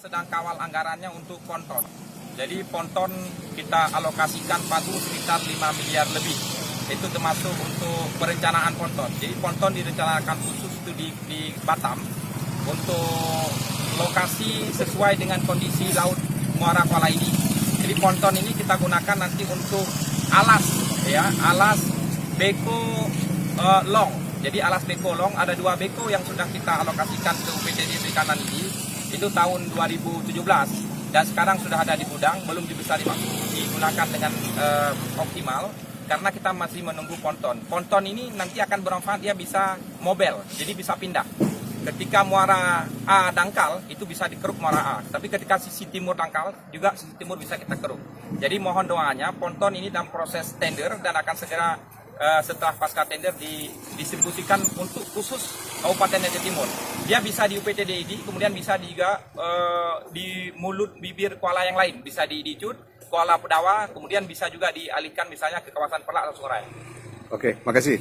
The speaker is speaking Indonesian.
sedang kawal anggarannya untuk ponton. Jadi ponton kita alokasikan pagu sekitar 5 miliar lebih. Itu termasuk untuk perencanaan ponton. Jadi ponton direncanakan khusus itu di Batam untuk lokasi sesuai dengan kondisi laut Muara Kuala ini. Jadi ponton ini kita gunakan nanti untuk alas, ya, alas beko long. Jadi alas beko long ada 2 beko yang sudah kita alokasikan ke UPTD Perikanan ini. Itu tahun 2017 dan sekarang sudah ada di gudang, belum bisa digunakan dengan optimal karena kita masih menunggu ponton. Ponton ini nanti akan bermanfaat, dia bisa mobile, jadi bisa pindah. Ketika muara A dangkal, itu bisa dikeruk muara A. Tapi ketika sisi timur dangkal, juga sisi timur bisa kita keruk. Jadi mohon doanya, ponton ini dalam proses tender dan akan segera setelah pasca tender didistribusikan untuk khusus Kabupaten Aceh Timur. Dia bisa di UPTDI, kemudian bisa juga di mulut bibir kuala yang lain, bisa di Cut, Kuala Pedawa, kemudian bisa juga dialihkan misalnya ke kawasan Pelak atau Suraya. Oke, makasih.